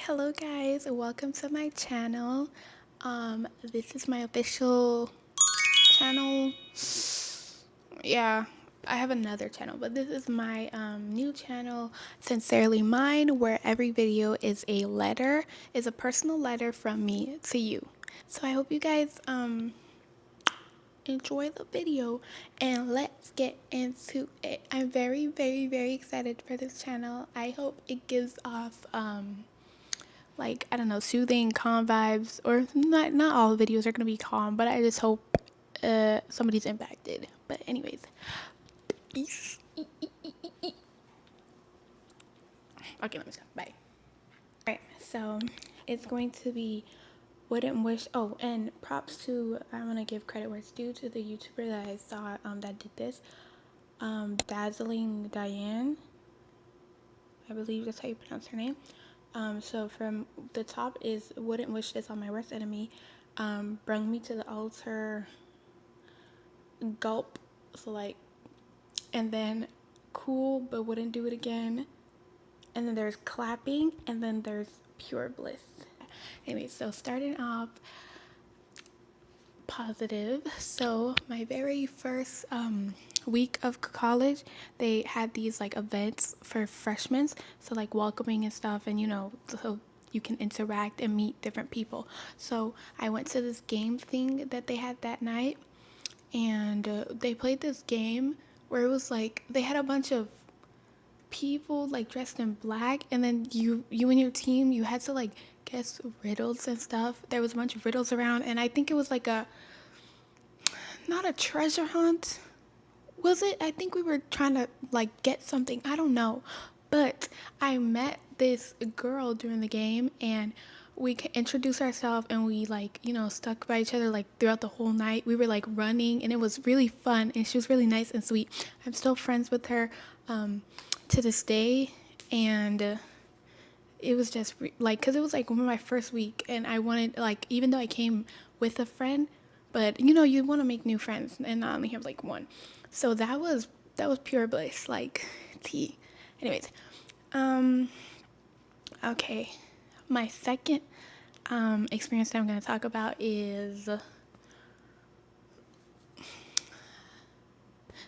Hello guys, welcome to my channel. This is my official channel. Yeah, I have another channel, but this is my new channel, Sincerely Mine, where every video is a personal letter from me to you. So I hope you guys enjoy the video and let's get into it. I'm very excited for this channel. I hope it gives off like, I don't know, soothing, calm vibes, or not all videos are gonna be calm, but I just hope somebody's impacted. But anyways, peace. Okay, let me stop. Bye. Alright, so it's going to be wouldn't wish. Oh, and props to, I want to give credit where it's due to the YouTuber that I saw that did this, Dazzling Diane, I believe that's how you pronounce her name. So from the top is wouldn't wish this on my worst enemy, bring me to the altar, gulp, so like, and then cool but wouldn't do it again, and then there's clapping, and then there's pure bliss. Anyway, so starting off positive. So my very first week of college, they had these like events for freshmen, so like welcoming and stuff, and so you can interact and meet different people. So I went to this game thing that they had that night, and they played this game where it was like they had a bunch of people like dressed in black, and then you and your team, you had to like guess riddles and stuff. There was a bunch of riddles around, and I think it was like a not a treasure hunt, was it? I think we were trying to like get something, I don't know, but I met this girl during the game, and we introduced ourselves, and we like stuck by each other like throughout the whole night. We were like running, and it was really fun, and she was really nice and sweet. I'm still friends with her to this day, and it was just like, because it was like my first week, and I wanted, like, even though I came with a friend, but you want to make new friends and not only have like one. So that was pure bliss, like tea. Anyways, okay, my second experience that I'm going to talk about is,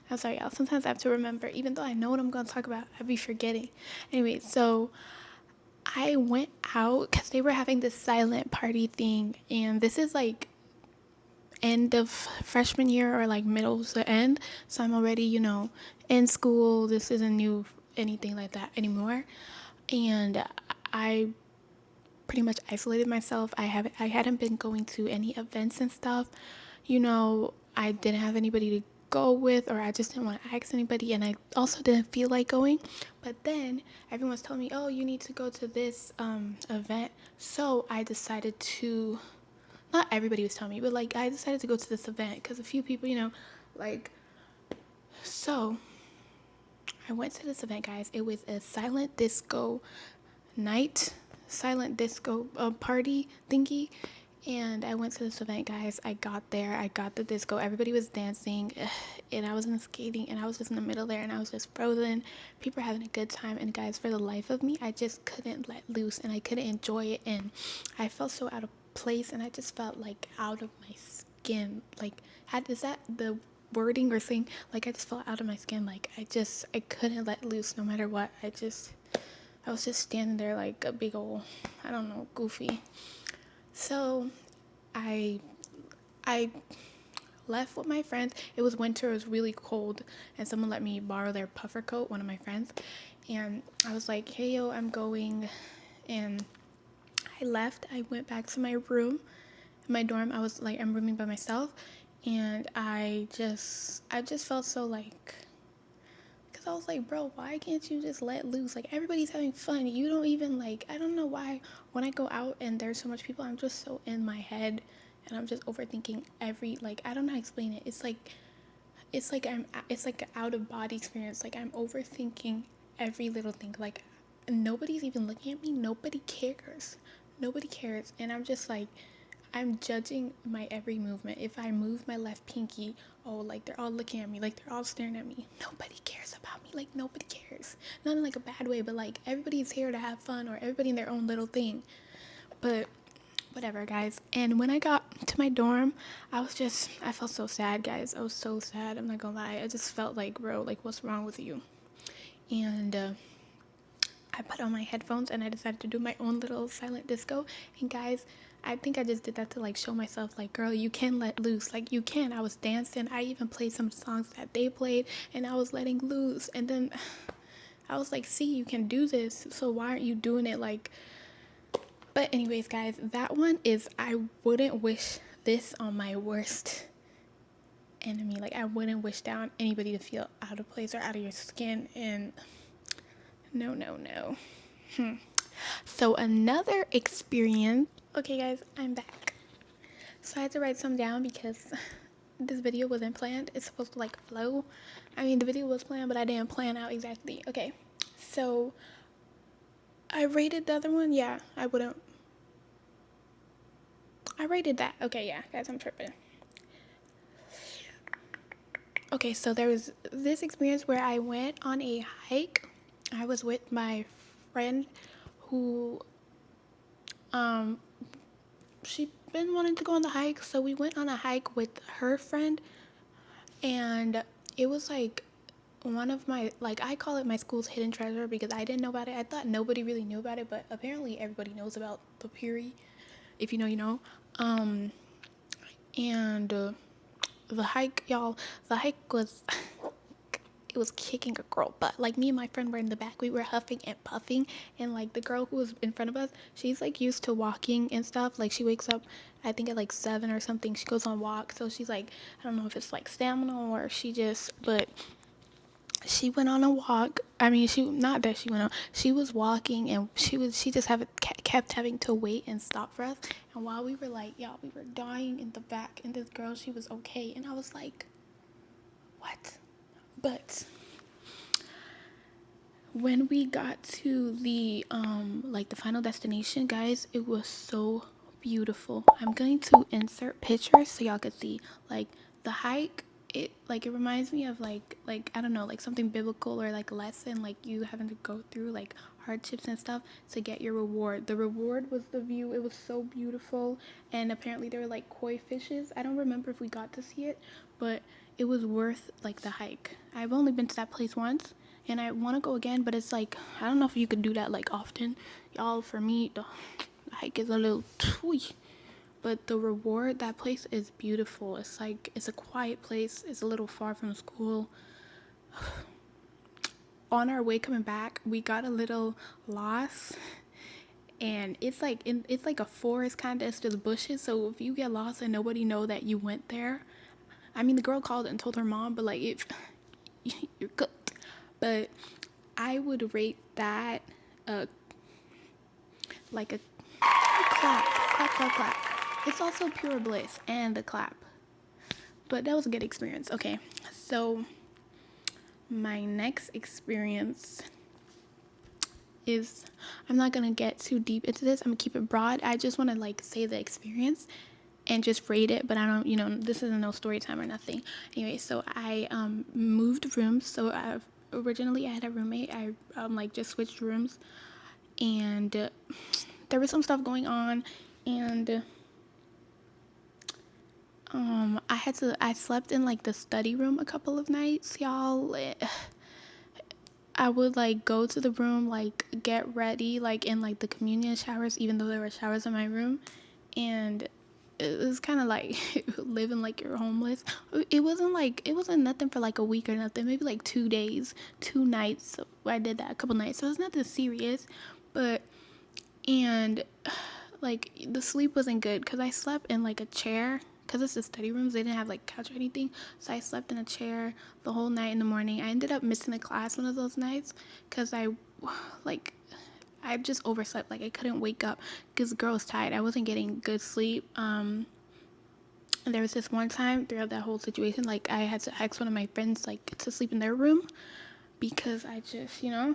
I'm sorry y'all, sometimes I have to remember, even though I know what I'm going to talk about, I be forgetting. Anyway, so I went out because they were having this silent party thing, and this is like end of freshman year or like middle to end, so I'm already in school. This isn't new anything like that anymore, and I pretty much isolated myself. I hadn't been going to any events and stuff. I didn't have anybody to go with, or I just didn't want to ask anybody, and I also didn't feel like going. But then everyone's telling me, oh, you need to go to this event. So I decided to, not everybody was telling me, but like I decided to go to this event because a few people, like, so I went to this event, guys. It was a silent disco night, silent disco party thingy. And I went to this event, guys. I got there, I got the disco, everybody was dancing, and I was in the skating, and I was just in the middle there, and I was just frozen. People were having a good time, and guys, for the life of me, I just couldn't let loose, and I couldn't enjoy it, and I felt so out of place, and I just felt like out of my skin. Like, is that the wording or thing? Like, I just felt out of my skin. Like, I couldn't let loose no matter what. I was just standing there like a big old, I don't know, goofy. So I left with my friends. It was winter, it was really cold, and someone let me borrow their puffer coat, one of my friends. And I was like, hey yo, I'm going. And I left. I went back to my room, my dorm. I was like, I'm rooming by myself, and I just felt so like, because I was like, bro, why can't you just let loose? Like, everybody's having fun. You don't even, like, I don't know why when I go out and there's so much people, I'm just so in my head, and I'm just overthinking like, I don't know how to explain it. It's like an out of body experience. Like, I'm overthinking every little thing. Like, nobody's even looking at me. Nobody cares. And I'm just like, I'm judging my every movement. If I move my left pinky, oh, like they're all looking at me, like they're all staring at me. Nobody cares about me. Like nobody cares. Not in like a bad way, but like everybody's here to have fun, or everybody in their own little thing. But whatever, guys. And when I got to my dorm, I felt so sad, guys. I was so sad. I'm not gonna lie. I just felt like, bro, like what's wrong with you? And I put on my headphones and I decided to do my own little silent disco. And guys, I think I just did that to like show myself, like, girl, you can let loose. Like, you can. I was dancing. I even played some songs that they played and I was letting loose. And then I was like, see, you can do this. So why aren't you doing it? Like, but anyways, guys, that one is, I wouldn't wish this on my worst enemy. Like, I wouldn't wish down anybody to feel out of place or out of your skin. And no, no, no. So another experience. Okay, guys, I'm back. So I had to write some down because this video wasn't planned. It's supposed to like flow. I mean, the video was planned, but I didn't plan out exactly. Okay, so I rated the other one. Yeah, I rated that. Okay, yeah, guys, I'm tripping. Okay, so there was this experience where I went on a hike. I was with my friend who, she'd been wanting to go on the hike, so we went on a hike with her friend, and it was like one of my, like, I call it my school's hidden treasure because I didn't know about it. I thought nobody really knew about it, but apparently everybody knows about the Puri. If you know, you know. And the hike, y'all, the hike was it was kicking a girl butt. Like, me and my friend were in the back, we were huffing and puffing, and like the girl who was in front of us, she's like used to walking and stuff. Like, she wakes up, I think at like 7 or something, she goes on walk, so she's like, I don't know if it's like stamina or she just, but she went on a walk. I mean, she, not that she went on, she was walking, and she just kept having to wait and stop for us. And while we were like, y'all, we were dying in the back, and this girl, she was okay, and I was like, what? But when we got to the like the final destination, guys, it was so beautiful. I'm going to insert pictures so y'all could see. Like, the hike, it reminds me of like I don't know, like something biblical or like a lesson, like you having to go through like hardships and stuff to get your reward. The reward was the view. It was so beautiful, and apparently there were like koi fishes. I don't remember if we got to see it, but it was worth like the hike. I've only been to that place once and I want to go again, but it's like, I don't know if you could do that like often. Y'all, for me, the hike is a little twee. But the reward, that place is beautiful. It's like, it's a quiet place. It's a little far from school. On our way coming back, we got a little lost, and it's like it's like a forest kind of. It's just bushes. So if you get lost and nobody know that you went there, I mean, the girl called and told her mom, but like, if you're cooked. But I would rate that like a clap, clap, clap, clap. It's also pure bliss and the clap. But that was a good experience. Okay, so my next experience is, I'm not gonna get too deep into this. I'm gonna keep it broad. I just want to like say the experience and just rate it, but I don't, you know, this isn't no story time or nothing. Anyway, so I moved rooms. So originally I had a roommate. I like just switched rooms, and there was some stuff going on, and I slept in like the study room a couple of nights, y'all. I would like go to the room, like get ready, like in like the communion showers, even though there were showers in my room, and it was kind of like living like you're homeless. It wasn't nothing for like a week or nothing, maybe like 2 days, 2 nights. So I did that a couple nights, so it's nothing serious. But, and like the sleep wasn't good because I slept in like a chair, because it's the study rooms, they didn't have like couch or anything, so I slept in a chair the whole night. In the morning, I ended up missing a class one of those nights because I just overslept. Like, I couldn't wake up because the girl was tired. I wasn't getting good sleep. And there was this one time throughout that whole situation, like, I had to ask one of my friends like to sleep in their room because I just, you know.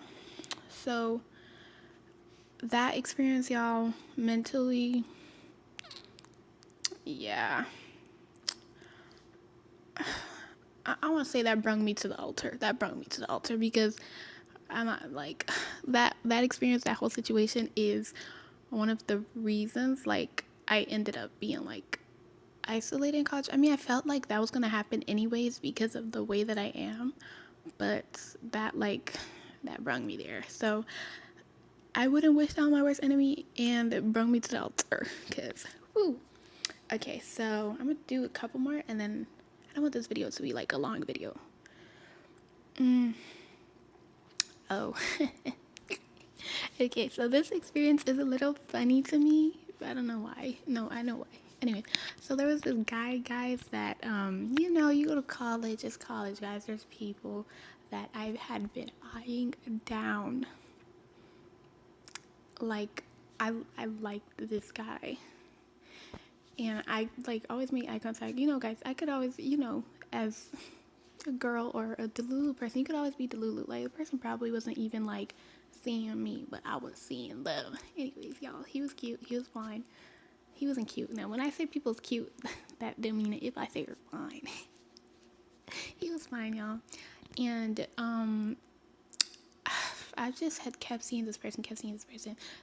So that experience, y'all, mentally, yeah, I want to say that brought me to the altar. That brought me to the altar because I'm not like that experience, that whole situation is one of the reasons like I ended up being like isolated in college. I mean, I felt like that was gonna happen anyways because of the way that I am, but that like that brought me there. So I wouldn't wish that on my worst enemy, and it brought me to the altar. Cause, woo. Okay, so I'm gonna do a couple more, and then I don't want this video to be like a long video. Oh. Okay, so this experience is a little funny to me. I don't know why. No, I know why. Anyway, so there was this guy, guys, that you go to college, it's college, guys. There's people that I had been eyeing down. Like, I liked this guy, and I like always make eye contact. Guys, I could always, as a girl or a Delulu person, you could always be Delulu. Like, the person probably wasn't even like seeing me, but I was seeing them. Anyways, y'all, he was cute. He was fine. He wasn't cute. Now, when I say people's cute, that don't mean it if I say you're fine. He was fine, y'all. And I just had kept seeing this person.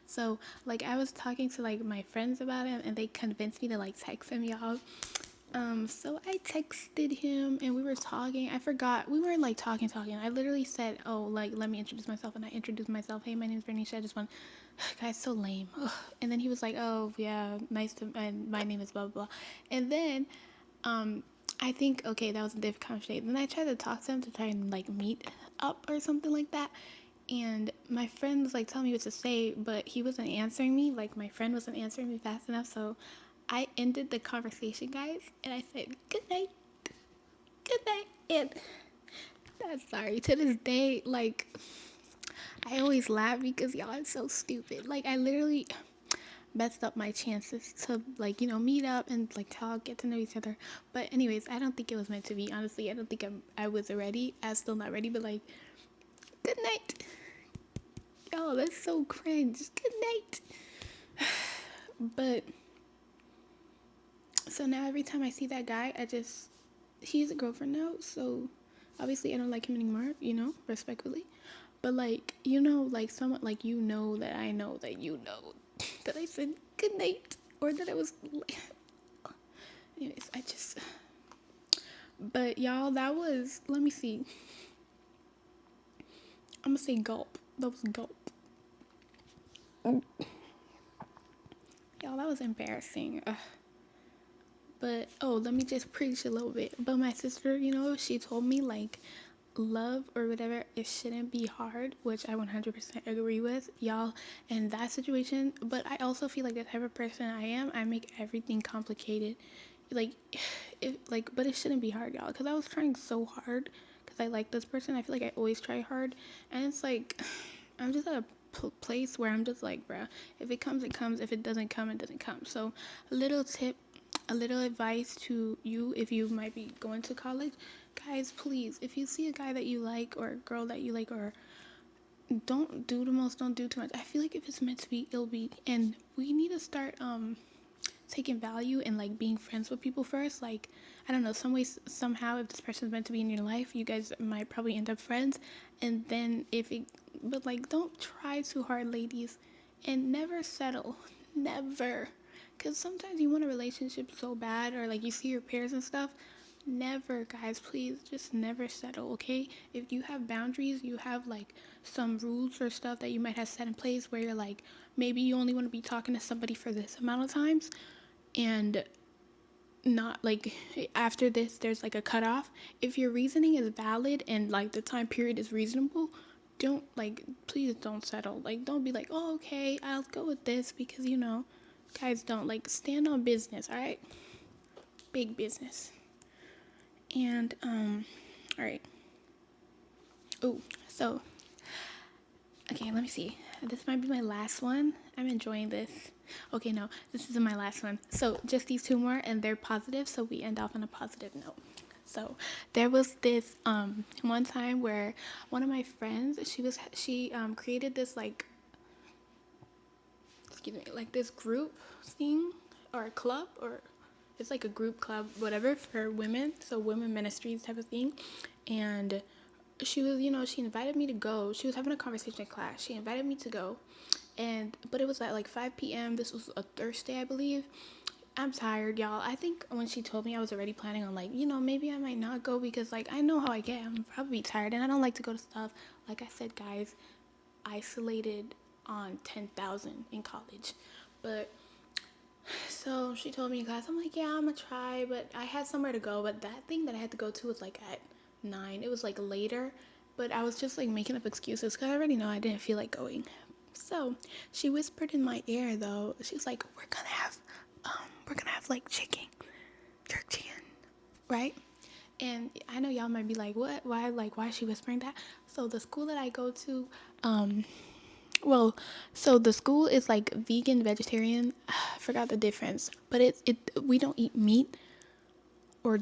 So like I was talking to like my friends about him, and they convinced me to like text him, y'all. So I texted him and we were talking. I forgot. We weren't like talking. I literally said, oh, like, let me introduce myself. And I introduced myself. Hey, my name is Bernice. I just want, guys, so lame. Ugh. And then he was like, oh, yeah, nice to, and my name is blah, blah, blah. And then, I think, okay, that was a different conversation. Then I tried to talk to him to try and like meet up or something like that. And my friend was like telling me what to say, but he wasn't answering me. Like, my friend wasn't answering me fast enough. So I ended the conversation, guys, and I said, good night. And I'm sorry, to this day, like, I always laugh because y'all are so stupid. Like, I literally messed up my chances to, like, meet up and, like, talk, get to know each other. But anyways, I don't think it was meant to be. Honestly, I don't think I was ready. I'm still not ready, but, like, good night. Yo, that's so cringe. Good night. But so now every time I see that guy, he's a girlfriend now, so obviously I don't like him anymore, respectfully. But like, like someone like that I know that that I said good night, or that I was like, anyways, but y'all, that was, let me see. I'm gonna say gulp. That was gulp. Y'all, that was embarrassing. But, let me just preach a little bit. But my sister, she told me, like, love or whatever, it shouldn't be hard, which I 100% agree with, y'all, in that situation. But I also feel like the type of person I am, I make everything complicated. Like, but it shouldn't be hard, y'all, because I was trying so hard because I like this person. I feel like I always try hard. And it's like, I'm just at a place where I'm just like, bruh, if it comes, it comes. If it doesn't come, it doesn't come. So, a little tip, a little advice to you if you might be going to college, guys, please, if you see a guy that you like or a girl that you like, or don't do too much. I feel like if it's meant to be, it'll be. And we need to start taking value in like being friends with people first. Like, I don't know, some ways, somehow, if this person's meant to be in your life, you guys might probably end up friends. And then but like, don't try too hard, ladies, and never settle. Never. Because sometimes you want a relationship so bad, or like you see your peers and stuff. Never, guys, please just never settle, okay? If you have boundaries, you have like some rules or stuff that you might have set in place where you're like, maybe you only want to be talking to somebody for this amount of times, and not like after this there's like a cutoff. If your reasoning is valid and like the time period is reasonable, don't like, please don't settle. Like, don't be like, oh, okay, I'll go with this, because guys, don't like, stand on business, all right? Big business. And all right. Oh, so okay, let me see. This might be my last one. I'm enjoying this. Okay, no, this isn't my last one. So just these two more, and they're positive, so we end off on a positive note. So there was this one time where one of my friends, she created this like, excuse me, like this group thing or a club, or it's like a group club, whatever, for women. So women ministries type of thing. And she was, she invited me to go. She was having a conversation in class. She invited me to go. But it was at like 5 p.m. This was a Thursday, I believe. I'm tired, y'all. I think when she told me, I was already planning on like, maybe I might not go because like I know how I get. I'm probably tired and I don't like to go to stuff. Like I said, guys, isolated on 10,000 in college. But so she told me in class, I'm like, yeah, I'm gonna try, but I had somewhere to go. But that thing that I had to go to was like at 9. It was like later, but I was just like making up excuses because I already know I didn't feel like going. So she whispered in my ear though. She was like, we're gonna have like jerk chicken, right? And I know y'all might be like, what? Why is she whispering that? So the school that I go to, well, so the school is like vegan, vegetarian. I forgot the difference, but we don't eat meat or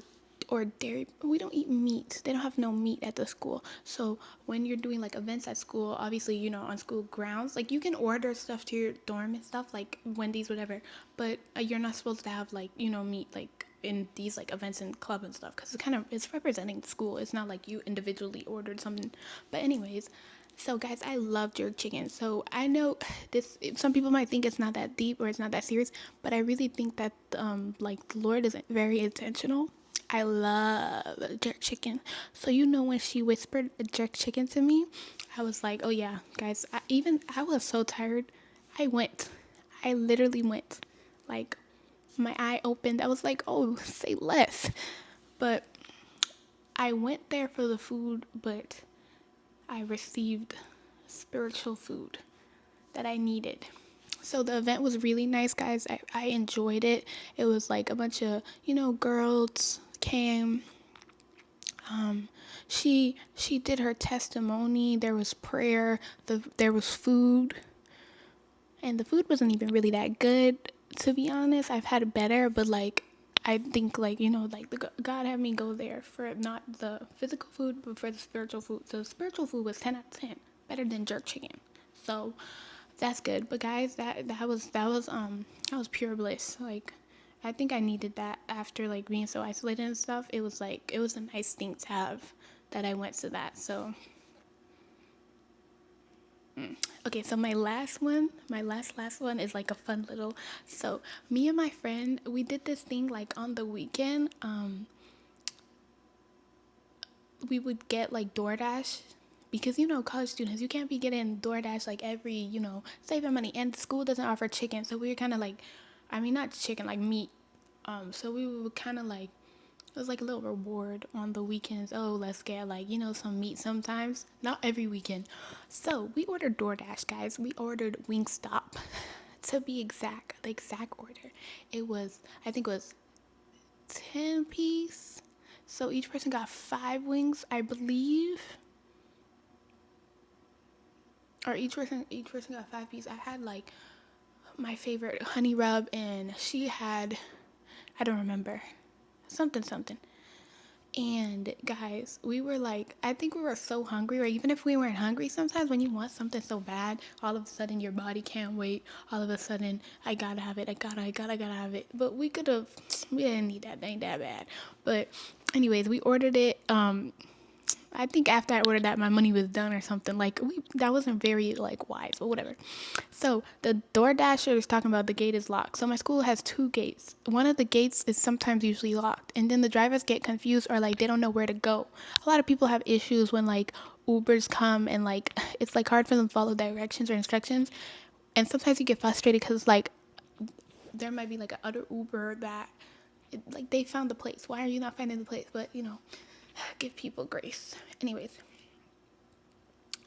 dairy. We don't eat meat. They don't have no meat at the school. So when you're doing like events at school, obviously on school grounds, like you can order stuff to your dorm and stuff like Wendy's, whatever. But you're not supposed to have like meat like in these like events and club and stuff because it's representing the school. It's not like you individually ordered something. But anyways. So guys, I love jerk chicken. So I know this. Some people might think it's not that deep or it's not that serious, but I really think that like the Lord is very intentional. I love jerk chicken. So when she whispered jerk chicken to me, I was like, oh yeah, guys. I was so tired. I went. I literally went. Like my eye opened. I was like, oh, say less. But I went there for the food, but I received spiritual food that I needed. So the event was really nice, guys. I enjoyed it. It was like a bunch of, girls came. She did her testimony. There was prayer. There was food. And the food wasn't even really that good, to be honest. I've had better, but like I think like God had me go there for not the physical food, but for the spiritual food. So the spiritual food was 10 out of 10, better than jerk chicken. So that's good. But guys, that was pure bliss. Like I think I needed that after like being so isolated and stuff. It was a nice thing to have that I went to that. So okay, so my last one, my last one is like a fun little. So me and my friend, we did this thing like on the weekend. We would get like DoorDash because college students, you can't be getting DoorDash like every saving money, and the school doesn't offer chicken, so we were kind of like, I mean not chicken, like meat. So we would kind of like, it was like a little reward on the weekends. Oh, let's get like some meat sometimes, not every weekend. So we ordered DoorDash, guys. We ordered Wingstop, to be exact, the exact order. I think it was 10 piece. So each person got 5 wings, I believe. Or each person got 5 pieces. I had like my favorite honey rub, and she had, I don't remember, something. And guys, we were like, I think we were so hungry, or even if we weren't hungry, sometimes when you want something so bad, all of a sudden your body can't wait. All of a sudden, I gotta have it. I gotta have it. But we didn't need that. It ain't that bad. But anyways, we ordered it. I think after I ordered that, my money was done or something. Like that wasn't very like wise, but whatever. So the door dasher is talking about the gate is locked. So my school has 2 gates. One of the gates is sometimes usually locked, and then the drivers get confused or like they don't know where to go. A lot of people have issues when like Ubers come and like it's like hard for them to follow directions or instructions, and sometimes you get frustrated because like there might be like a other Uber that like they found the place. Why are you not finding the place? But give people grace. Anyways,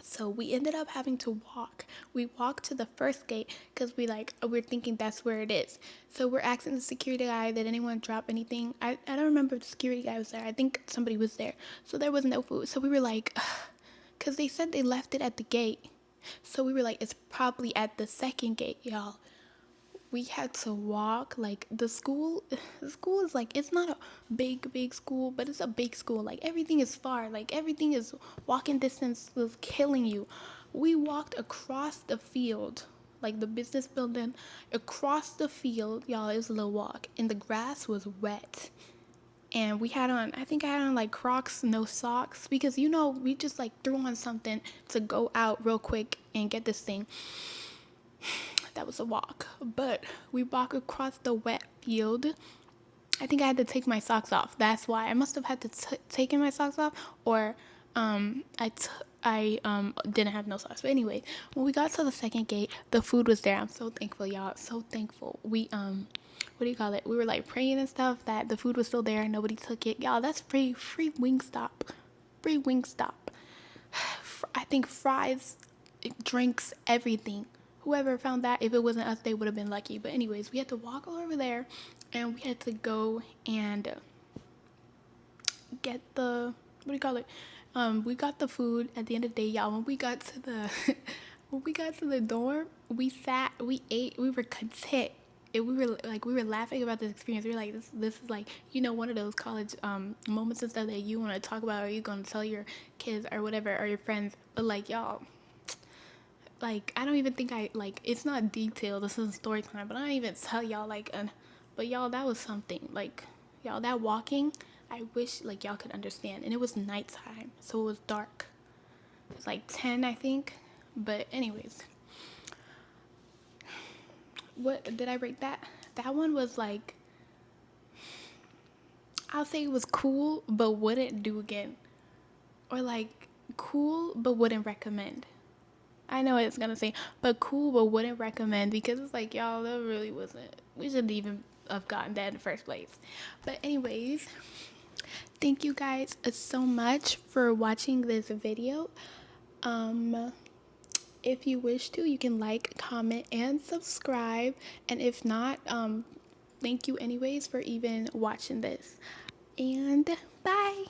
so we ended up having to walk. We walked to the first gate because we're thinking that's where it is. So we're asking the security guy, did anyone drop anything? I don't remember if the security guy was there. I think somebody was there. So there was no food. So we were like, because they said they left it at the gate. So we were like, it's probably at the second gate, y'all. We had to walk. Like the school is like, it's not a big school, but it's a big school. Like everything is far, like everything is walking distance of killing you. We walked across the field, like the business building, across the field, y'all, it was a little walk, and the grass was wet. And we had on, I think I had on like Crocs, no socks, because we just like threw on something to go out real quick and get this thing. That was a walk, but we walked across the wet field. I think I had to take my socks off. That's why I must have had to taken my socks off, or I didn't have no socks. But anyway, when we got to the second gate, the food was there. I'm so thankful, y'all. So thankful. We what do you call it? We were like praying and stuff that the food was still there. Nobody took it, y'all. That's free Wingstop, free Wingstop. I think fries, drinks, everything. Whoever found that, if it wasn't us, they would have been lucky. But anyways, we had to walk all over there, and we had to go and get the, what do you call it? We got the food at the end of the day, y'all. When we got to the when we got to the dorm, we sat, we ate, we were content. And we were laughing about this experience. We were like, this is like, one of those college moments and stuff that you want to talk about, or you gonna tell your kids or whatever, or your friends. But like, y'all, like, I don't even think it's not detailed. This isn't story time, but I don't even tell y'all but y'all, that was something. Like, y'all, that walking, I wish like y'all could understand. And it was nighttime, so it was dark. It was like 10, I think. But anyways, what did I rate that? That one was like, I'll say it was cool, but wouldn't do again. Or like cool, but wouldn't recommend. I know what it's gonna say, but cool, but wouldn't recommend, because it's like, y'all, that really wasn't. We shouldn't even have gotten that in the first place. But anyways, thank you guys so much for watching this video. If you wish to, you can like, comment, and subscribe. And if not, thank you anyways for even watching this. And bye.